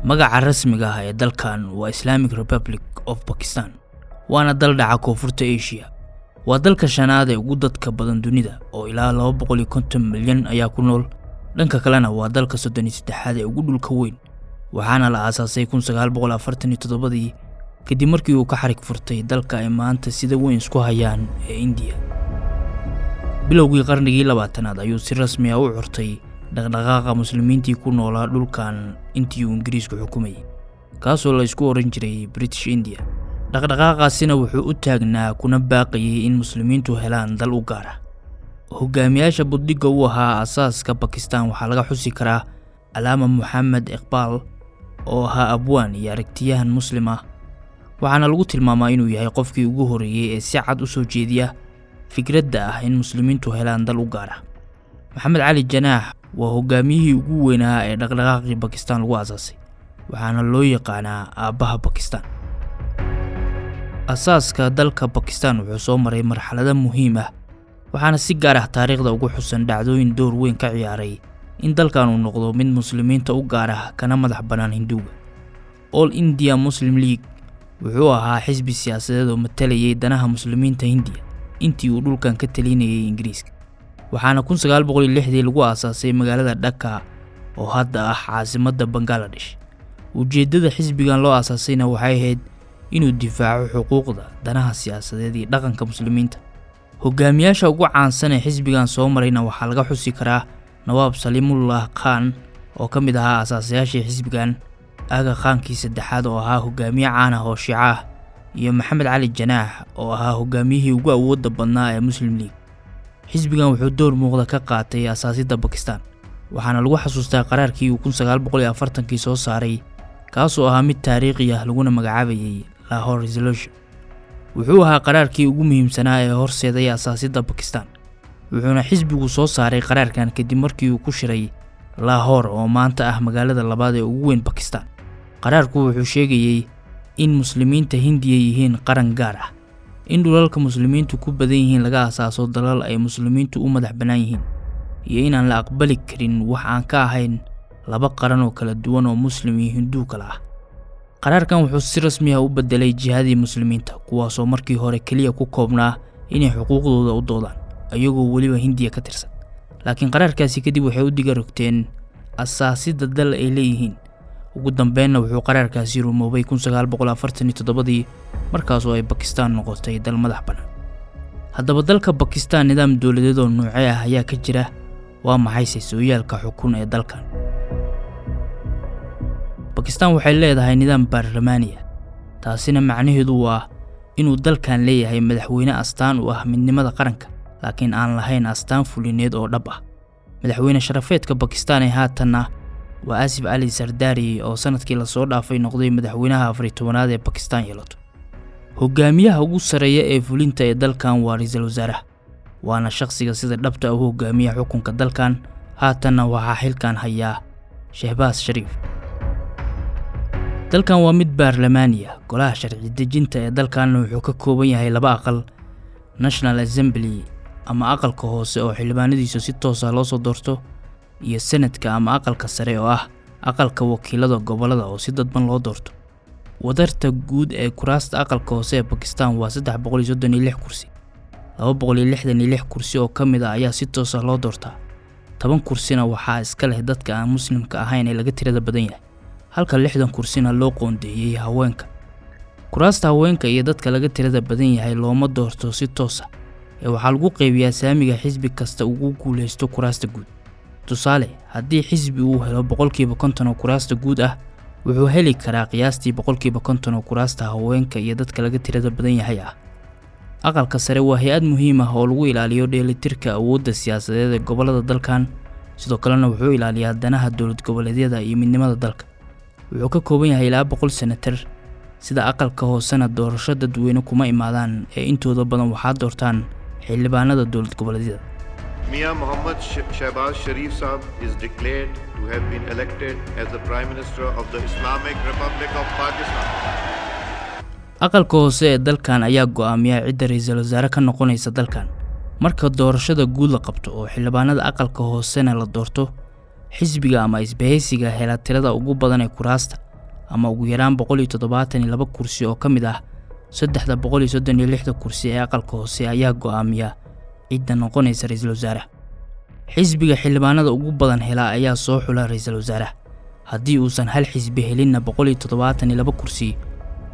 magaca rasmiga ah ee dalkan waa Islamic Republic of Pakistan waana dal dhaca koonfurta Asia waa dalka shanaad ee ugu dadka badan dunida oo ilaa 250 milyan ayaa ku nool dhanka kalena waa dalka 33aad ee ugu dhulka weyn waxaana la aasaasay 1947 kadib markii uu ka xarig furtay dalka ay maanta sida weyn isku hayaan ee India bilowgii qarnigii 20aad ayuu si rasmi ah u xurtay dhaqdhaqaaqa muslimiintii ku noolaa dhulkan intii uu Ingiriisku xukumayay kaasoo la isku oran jiray British India dhaqdhaqaaqaasina wuxuu u taagnaa kuna baaqayay in muslimiintu helaan dal u gaar ah hogaamiyaasha buddiga u ahaa asaaska Pakistan waxaa laga xusi karaa Allama Muhammad Iqbal oo ahaa abwaan iyo aragtiyahan muslim ah waxaana lagu tilmaamaa inuu yahay qofkii ugu horeeyay ee si cad u soo jeediya fikradda ah in muslimiintu helaan dal u gaar ah Maxamed Cali Janaax waa hogaamiyihii ugu weynaa ee dhaqdhaqaaqii Pakistan lagu aasaasay waxaana loo yaqaanaa aabaha Pakistan asaaska dalka Pakistan wuxuu soo maray marxalado muhiim ah waxaana si gaar ah taariikhda ugu xusan dhacdooyin door weyn ka ciyaaray in dalkan uu noqdo mid muslimiinta u gaar ah kana madax banaan Hinduuga All India Muslim League wuxuu ahaa xisbi siyaasadeed oo matalayay danaha muslimiinta Hindiya intii uu dhulkan ka talinayay Ingiriiska waxaana 1906 lagu aasaasay magaalada Dhaka oo hadda ah caasimadda Bangladesh ujeedada xisbigan loo aasaasayna waxay ahayd inuu difaaco xuquuqda danaha siyaasadeed iyo dhaqanka muslimiinta hogaamiyaasha ugu caansan ee xisbigan soo marayna waxaa laga xusi karaa Nawab Salimullah Khan oo ka mid ahaa asaasayaashii xisbigan Aga Khankii saddexaad oo ahaa hogaamiye caan ah oo Shiica ah iyo Maxamed Cali Janaax oo ahaa hogaamiyihii ugu awoodda badnaa ee Muslim League xisbigan wuxuu door muuqda ka qaatay asaasidda Pakistan waxaana lagu xasuustaa qaraarkii uu 1940 soo saaray kaasoo ahaa mid taariikhi ah laguna magacaabayay Lahore Resolution wuxuu ahaa qaraarkii ugu muhiimsanaa ee horseeday asaasidda Pakistan wuxuuna xisbigu soo saaray qaraarkan kadib markii uu ku shiray Lahore oo maanta ah magaalada labaad ee ugu weyn Pakistan qaraarku wuxuu sheegayay in muslimiinta Hindiya yihiin qaran gaar ah in dhulalka muslimiintu ku badan yihiin laga asaaso dalal ay muslimiintu u madax banaan yihiin iyo inaan la aqbali karin wax aan ka ahayn laba qaran oo kala duwan oo muslim iyo Hindu kala ah qaraarkan wuxuu si rasmi ah u bedelay jihadii muslimiinta kuwaasoo markii hore kaliya ku koobnaa inay xuquuqdooda u doodaan ayagoo waliba Hindiya ka tirsan laakiin qaraarkaasi kadib waxay u diga rogteen asaasidda dal ay leeyihiin ugu dambeynna wuxuu qaraarkaasi rumoobay 1947 markaasoo ay Pakistan noqotay dal madax banaan haddaba dalka Pakistan nidaam dawladeed oo noocee ah ayaa ka jira waa maxay sooyaalka xukun ee dalkan Pakistan waxay leedahay nidaam baarlamaani ah taasina macnaheedu waa inuu dalkan leeyahay madaxweyne astaan u ah midnimada qaranka laakiin aan lahayn astaan fulineed oo dhab ah madaxweyne sharafeedka Pakistan ee haatanna waa Asif Ali Zardari oo sanadkii la soo dhaafay noqday madaxweynaha 14aad ee Pakistan yeelato hogaamiyaha ugu sareeya ee fulinta ee dalkan waa ra'iisul wasaaraha waana shakhsiga sida dhabta ah u hogaamiya xukunka dalkan haatanna waxaa xilkan haya Shehbaz Sharif dalkan waa mid baarlamaani ah golaha sharci dejinta ee dalkan wuxuu ka kooban yahay laba aqal National Assembly ama aqalka hoose oo xildhibaanadiisu si toos ah loo soo doorto iyo Senatka ama aqalka sare oo ah aqalka wakiilada gobolada oo si dadban loo doorto wadarta guud ee kuraasta aqalka hoose ee Pakistan waa 336 kursi 266 kursi oo kamid ah ayaa si toos ah loo doortaa 10 kursina waxaa iska leh dadka aan muslimka ahayn ee laga tirada badan yahay halka 60 kursina loo qoondeeyay haweenka kuraasta haweenka iyo dadka laga tirada badan yahay looma doorto si toos ah ee waxaa lagu qaybiyaa saamiga xisbi kasta ugu guuleysto kuraasta guud tusaale haddii xisbi uu helo 50% oo kuraasta guud ah wuxuu heli karaa qiyaastii 50% oo kuraasta haweenka iyo dadka laga tirada badan yahay ah aqalka sare waa hay'ad muhiim ah oo lagu ilaaliyo dheelitirka awoodda siyaasadeed ee gobolada dalkan sidoo kalena wuxuu ilaaliyaa danaha dawlad goboleedyada iyo midnimada dalka wuxuu ka kooban yahay ilaa 100 senatar sida aqalka hoosena doorasho dadweyne kuma imaadaan ee intooda badan waxaa doortaan xildhibaanada dawlad goboleedyada Mia Mohammad Shehbaz Sharif Saab is declared to have been elected as the Prime Minister of the Islamic Republic of Pakistan. aqalka hoose ee dalkan ayaa go'aamiya cidda ra'iisul wasaare ka noqonaysa dalkan marka doorashada guud la qabto oo xildhibaanada aqalka hoosena la doorto xisbiga ama isbahaysiga hela tirada ugu badan ee kuraasta ama ugu yaraan 172 kursi oo ka mid ah 336 kursi ee aqalka hoose ayaa go'aamiya cidda noqonaysa ra'iisul wasaaraha. xisbiga xildhibaanada ugu badan hela ayaa soo xula ra'iisul wasaaraha. haddii uusan hal xisbi helinna 172 kursi,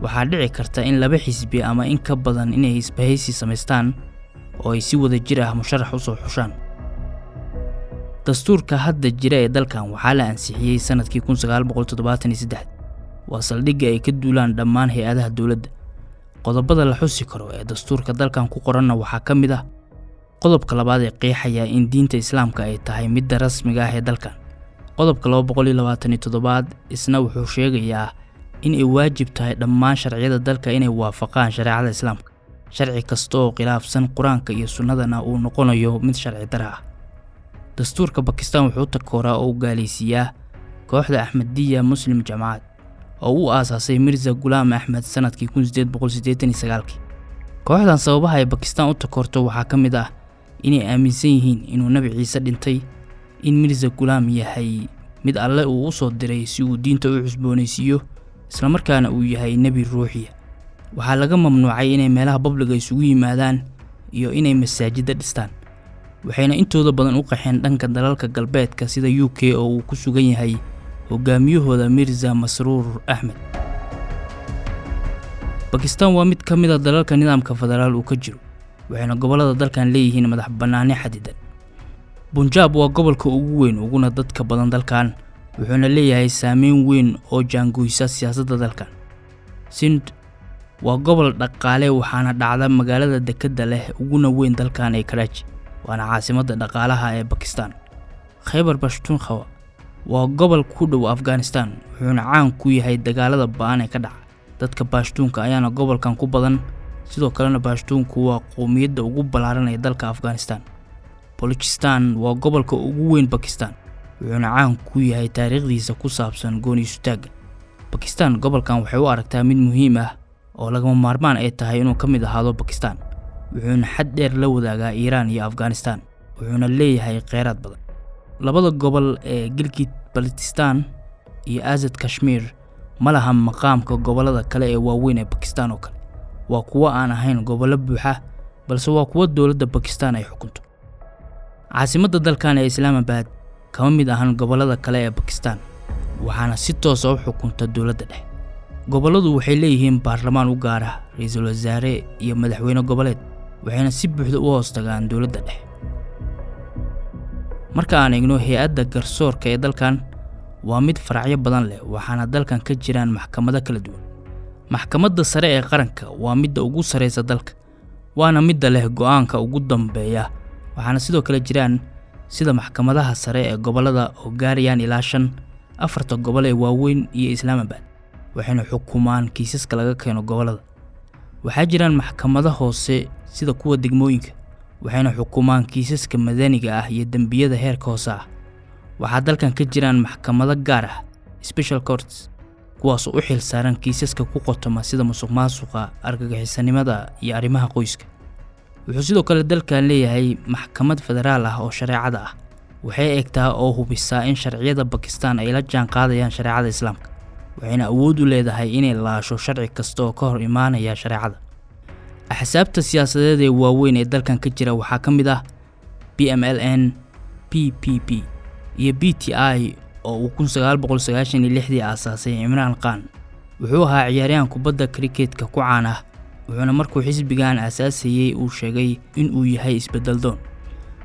waxaa dhici karta in laba xisbi ama in ka badan inay isbahaysi samaystaan oo ay si wada jir ah musharax u soo xushaan. dastuurka hadda jira ee dalkan waxaa la ansixiyay sanadkii 1973. waa saldhigga ay ka duulaan dhammaan hay'adaha dawladda. qodobada la xusi karo ee dastuurka dalkan ku qoranna waxaa ka mid ah qodobka labaad ee qeexaya in diinta islaamka ay tahay midda rasmiga ah ee dalkan. qodobka 227 isna wuxuu sheegayaa in ay waajib tahay dhammaan sharciyada dalka inay waafaqaan shariicada islaamka. sharci kasta oo khilaafsan quraanka iyo sunnadana uu noqonayo mid sharci darro ah. dastuurka Pakistan wuxuu takooraa oo gaalaysiiyaa kooxda Ahmadiyya Muslim Jamaat oo uu aasaasay Mirza Ghulam Ahmed sanadkii 1889. kooxdan sababaha ay Pakistan u takoorto waxaa ka mid ah inay aaminsan yihiin inuu Nabi Ciise dhintay, in Mirza Ghulam yahay mid Alle uu soo diray si uu diinta u cusboonaysiiyo, isla markaana uu yahay nabi ruuxiya. waxaa laga mamnuucay inay meelaha publiga isugu yimaadaan iyo inay masaajida dhistaan. waxayna intooda badan u qaxeen dhanka dalalka galbeedka sida UK oo uu ku sugan yahay hogaamiyahooda Mirza Masroor Ahmed. Pakistan waa mid ka mid ah dalalka nidaamka federaal uu ka jiro, waxayna gobolada dalkan leeyihiin madax bannaani xadidan. Punjab waa gobolka ugu weyn uguna dadka badan dalkan, wuxuuna leeyahay saameyn weyn oo jaangoysa siyaasadda dalkan. Sindh waa gobol dhaqaale waxaana dhacda magaalada dekedda leh uguna weyn dalkan ee Karachi, waana caasimadda dhaqaalaha ee Pakistan. Khyber Pakhtunkhwa waa gobol ku dhow Afghanistan, wuxuuna caan ku yahay dagaalada ba'an ee ka dhaca. dadka Pashtunka ayaana gobolkan ku badan, sidoo kalena Pashtunku waa qoomiyadda ugu ballaaran ee dalka Afghanistan. Balochistan waa gobolka ugu weyn Pakistan, wuxuuna caan ku yahay taariikhdiisa ku saabsan gooni-sutaagga. Pakistan gobolkan waxay u aragtaa mid muhiim ah oo lagama maarmaan ay tahay inuu ka mid ahaado Pakistan, wuxuuna xad dheer la wadaagaa Iran iyo Afghanistan, wuxuuna leeyahay kheyraad badan. labada gobol ee Gilgit-Baltistan iyo Azad Kashmir ma laha maqaamka gobolada kale ee waaweyn ee Pakistan oo kale. waa kuwa aan ahayn gobollo buuxa, balse waa kuwa dawladda Pakistan ay xukunto. caasimadda dalkan ee Islamabad kama mid ahan gobolada kale ee Pakistan, waxaana si toos ah u xukunta dawladda dhexe. goboladu waxay leeyihiin baarlamaan u gaar ah, ra'iisul wasaare iyo madaxweyne goboleed, waxayna si buuxda u hoos tagaan dawladda dhexe. marka aan eegno hay'adda garsoorka ee dalkan, waa mid faracyo badan leh, waxaana dalkan ka jiraan maxkamado kala duwan. maxkamadda sare ee qaranka waa midda ugu sareysa dalka, waana midda leh go'aanka ugu dambeeya. waxaana sidoo kale jiraan sida maxkamadaha sare ee gobolada oo gaarayaan ilaa 4 gobol ee waaweyn iyo Islamabad, waxayna xukumaan kiisaska laga keeno gobolada. waxaa jiraan maxkamado hoose sida kuwa degmooyinka, waxayna xukumaan kiisaska madaniga ah iyo dambiyada heerka hoose ah. waxaa dalkan ka jiraan maxkamado gaar ah, special courts, kuwaas oo u xil saaran kiisaska ku qotoma sida musuqmaasuqa, argagixisanimada iyo arrimaha qoyska. wuxuu sidoo kale dalkan leeyahay maxkamad federaal ah oo shareecada ah, waxay eegtaa oo hubisaa in sharciyada Pakistan ay la jaan qaadayaan shareecada Islaamka, waxayna awood u leedahay inay laasho sharci kasta oo ka hor imaanaya shareecada. axsaabta siyaasadeed ee waaweyn ee dalkan ka jira waxaa ka mid ah PMLN, PPP iyo BTI oo uu 1996 aasaasay Imran Khan. wuxuu ahaa ciyaaryahan kubadda cricketka ku caan ah, wuxuuna markuu xisbigan aasaasayay uu sheegay in uu yahay isbedel doon.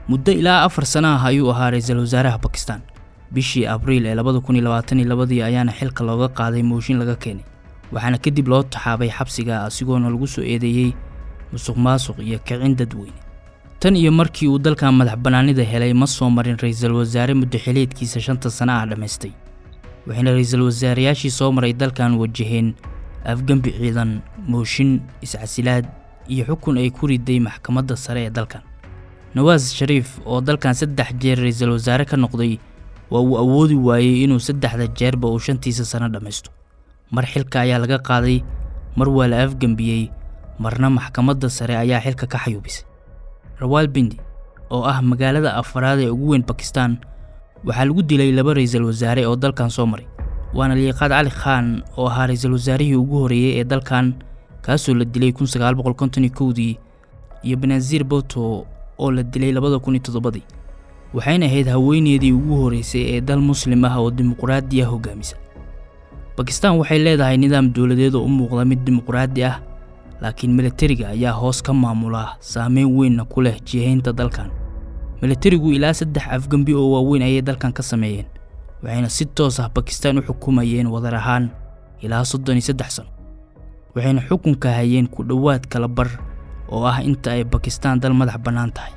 muddo ilaa 4 sano ah ayuu ahaa ra'iisul wasaaraha Pakistan. bishii Abriil ee 2022 ayaana xilka looga qaaday mooshin laga keenay, waxaana kadib loo taxaabay xabsiga asigoona lagu soo eedeeyay musuqmaasuq iyo kicin dadweyne. tan iyo markii uu dalkan madax bannaanida helay ma soo marin ra'iisul wasaare muddo xileedkiisa 5 sano ah dhameystay, waxayna ra'iisul wasaarayaashii soo maray dalkan wajaheen afgambi ciidan, mooshin, iscasilaad iyo xukun ay ku riday maxkamadda sare ee dalkan. Nawaz Sharif oo dalkan 3 jeer ra'iisul wasaare ka noqday, waa uu awoodi waayay inuu 3 jeerba uu 5 sano dhameysto. mar xilka ayaa laga qaaday, mar waa la afgambiyay, marna maxkamadda sare ayaa xilka ka xayuubisay. Rawalpindi oo ah magaalada afraad ee ugu weyn Pakistan, waxaa lagu dilay 2 ra'iisul wasaare oo dalkan soo maray, waana liiqaad cali khan oo ahaa ra'iisul wasaarihii ugu horeeyay ee dalkan kaasoo la dilay 1951 iyo Benazir Bhutto oo la dilay 2007 waxayna ahayd haweeneydii ugu horeysay ee dal muslim ah oo dimuqraadi ah hogaamisa. Pakistan waxay leedahay nidaam dawladeed oo u muuqda mid dimuqraadi ah, laakiin militariga ayaa hoos ka maamula saameyn weyn ku leh jihaynta dalkan. militarigu ilaa 3 afgambi oo waaweyn ayay dalkan ka sameeyeen, waxayna si toos ah Pakistan u xukumayeen wadar ahaan ilaa 33 sano. waxayna xukunka hayeen ku dhawaad kala bar oo ah inta ay Pakistan dal madax bannaan tahay.